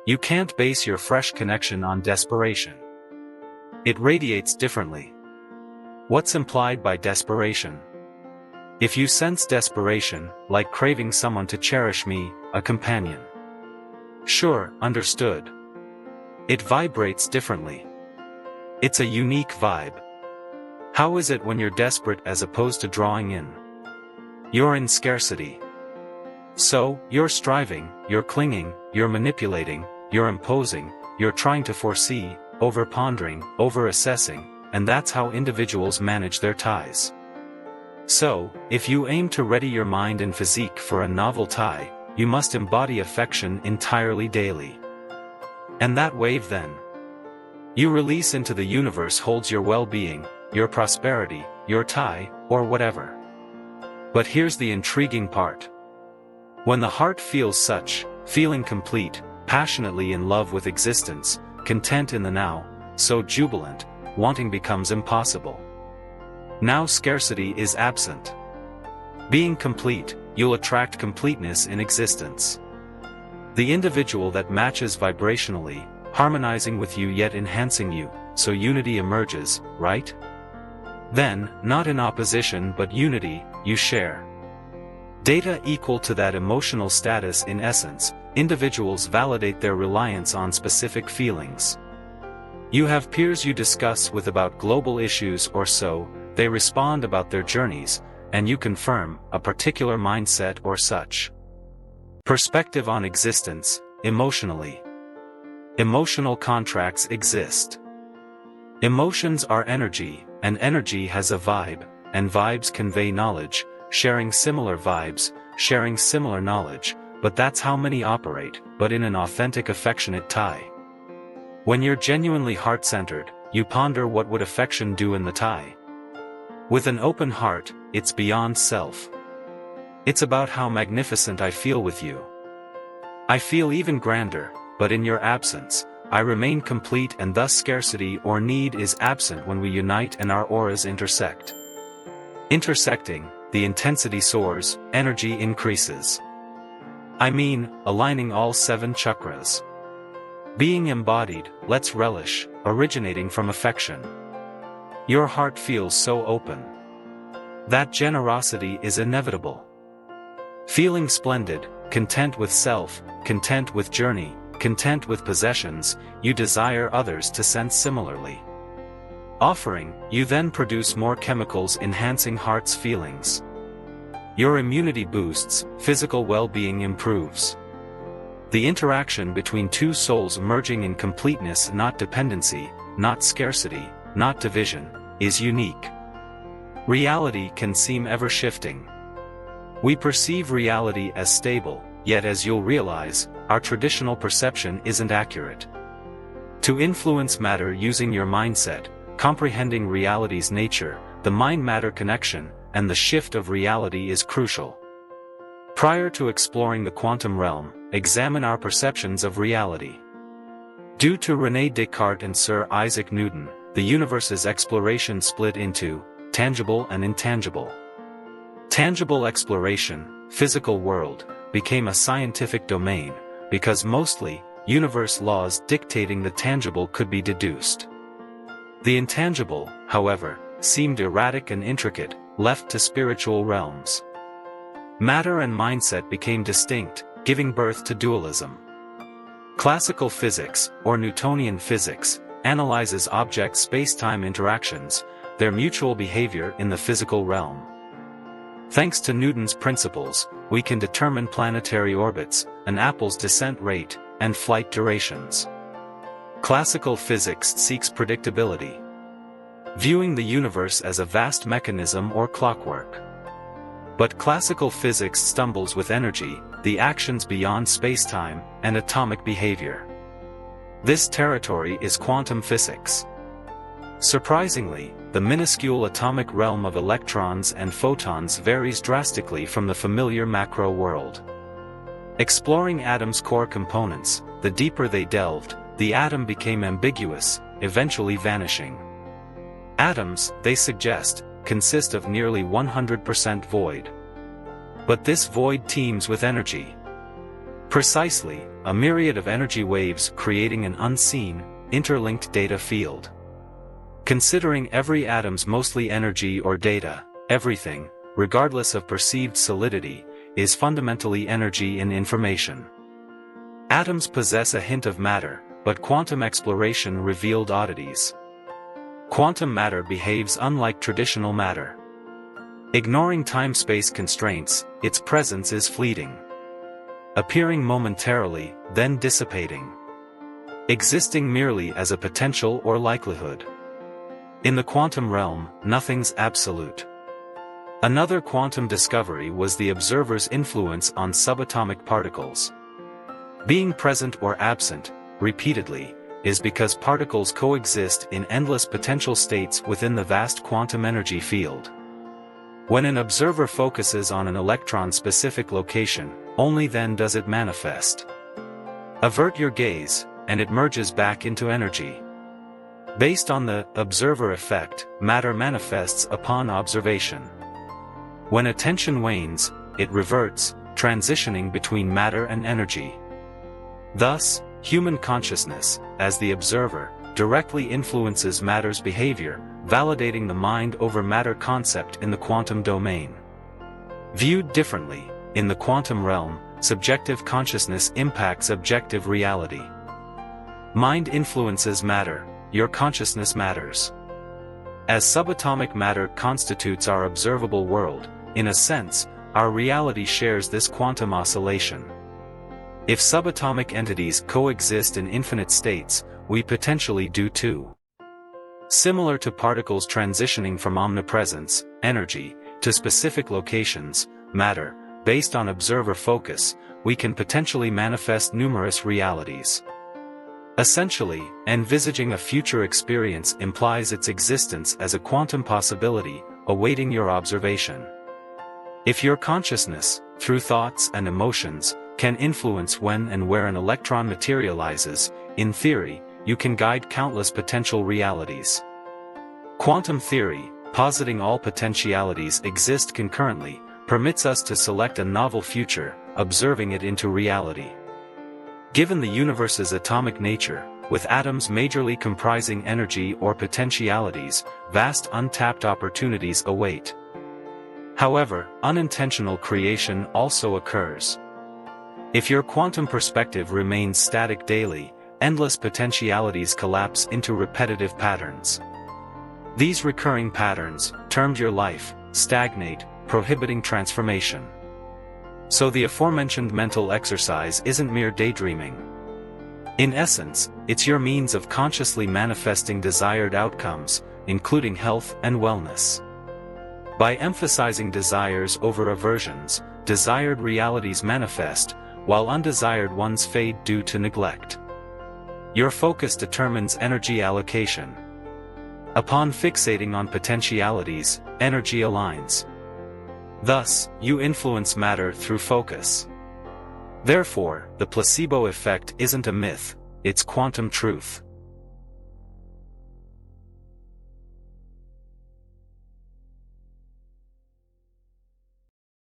You can't base your fresh connection on desperation. It radiates differently. What's implied by desperation? If you sense desperation, like craving someone to cherish me, a companion. Sure, understood. It vibrates differently. It's a unique vibe. How is it when you're desperate as opposed to drawing in? You're in scarcity. So, you're striving, you're clinging, you're manipulating, you're imposing, you're trying to foresee, over-pondering, over-assessing, and that's how individuals manage their ties. So, if you aim to ready your mind and physique for a novel tie, you must embody affection entirely daily. And that wave then you release into the universe holds your well-being, your prosperity, your tie, or whatever. But here's the intriguing part. When the heart feels such, feeling complete, passionately in love with existence, content in the now, so jubilant, wanting becomes impossible. Now scarcity is absent. Being complete, you'll attract completeness in existence. The individual that matches vibrationally, harmonizing with you yet enhancing you, so unity emerges, right? Then, not in opposition but unity, you share data equal to that emotional status. In essence, individuals validate their reliance on specific feelings. You have peers you discuss with about global issues or so, they respond about their journeys, and you confirm a particular mindset or such perspective on existence. Emotionally, emotional contracts exist. Emotions are energy, and energy has a vibe, and vibes convey knowledge, sharing similar vibes, sharing similar knowledge, but that's how many operate, but in an authentic affectionate tie. When you're genuinely heart-centered, you ponder what would affection do in the tie. With an open heart, it's beyond self. It's about how magnificent I feel with you. I feel even grander, but in your absence, I remain complete, and thus scarcity or need is absent when we unite and our auras intersect. Intersecting, the intensity soars, energy increases. I mean, aligning all 7 chakras. Being embodied, let's relish, originating from affection. Your heart feels so open. That generosity is inevitable. Feeling splendid, content with self, content with journey, content with possessions, you desire others to sense similarly. Offering, you then produce more chemicals enhancing heart's feelings. Your immunity boosts, physical well-being improves. The interaction between two souls merging in completeness, not dependency, not scarcity, not division, is unique. Reality can seem ever-shifting. We perceive reality as stable, yet as you'll realize, our traditional perception isn't accurate. To influence matter using your mindset, comprehending reality's nature, the mind-matter connection, and the shift of reality is crucial. Prior to exploring the quantum realm, examine our perceptions of reality. Due to René Descartes and Sir Isaac Newton, the universe's exploration split into tangible and intangible. Tangible exploration, physical world, became a scientific domain, because mostly, universe laws dictating the tangible could be deduced. The intangible, however, seemed erratic and intricate, left to spiritual realms. Matter and mindset became distinct, giving birth to dualism. Classical physics, or Newtonian physics, analyzes object space-time interactions, their mutual behavior in the physical realm. Thanks to Newton's principles, we can determine planetary orbits, an apple's descent rate, and flight durations. Classical physics seeks predictability, viewing the universe as a vast mechanism or clockwork. But classical physics stumbles with energy, the actions beyond space-time, and atomic behavior. This territory is quantum physics. Surprisingly, the minuscule atomic realm of electrons and photons varies drastically from the familiar macro world. Exploring atoms' core components, the deeper they delved, the atom became ambiguous, eventually vanishing. Atoms, they suggest, consist of nearly 100% void. But this void teems with energy. Precisely, a myriad of energy waves creating an unseen, interlinked data field. Considering every atom's mostly energy or data, everything, regardless of perceived solidity, is fundamentally energy and information. Atoms possess a hint of matter, but quantum exploration revealed oddities. Quantum matter behaves unlike traditional matter. Ignoring time-space constraints, its presence is fleeting. Appearing momentarily, then dissipating. Existing merely as a potential or likelihood. In the quantum realm, nothing's absolute. Another quantum discovery was the observer's influence on subatomic particles. Being present or absent, repeatedly, is because particles coexist in endless potential states within the vast quantum energy field. When an observer focuses on an electron-specific location, only then does it manifest. Avert your gaze, and it merges back into energy. Based on the observer effect, matter manifests upon observation. When attention wanes, it reverts, transitioning between matter and energy. Thus, human consciousness, as the observer, directly influences matter's behavior, validating the mind over matter concept in the quantum domain. Viewed differently, in the quantum realm, subjective consciousness impacts objective reality. Mind influences matter, your consciousness matters. As subatomic matter constitutes our observable world, in a sense, our reality shares this quantum oscillation. If subatomic entities coexist in infinite states, we potentially do too. Similar to particles transitioning from omnipresence, energy, to specific locations, matter, based on observer focus, we can potentially manifest numerous realities. Essentially, envisaging a future experience implies its existence as a quantum possibility, awaiting your observation. If your consciousness, through thoughts and emotions, can influence when and where an electron materializes, in theory, you can guide countless potential realities. Quantum theory, positing all potentialities exist concurrently, permits us to select a novel future, observing it into reality. Given the universe's atomic nature, with atoms majorly comprising energy or potentialities, vast untapped opportunities await. However, unintentional creation also occurs. If your quantum perspective remains static daily, endless potentialities collapse into repetitive patterns. These recurring patterns, termed your life, stagnate, prohibiting transformation. So the aforementioned mental exercise isn't mere daydreaming. In essence, it's your means of consciously manifesting desired outcomes, including health and wellness. By emphasizing desires over aversions, desired realities manifest, while undesired ones fade due to neglect. Your focus determines energy allocation. Upon fixating on potentialities, energy aligns. Thus, you influence matter through focus. Therefore, the placebo effect isn't a myth, it's quantum truth.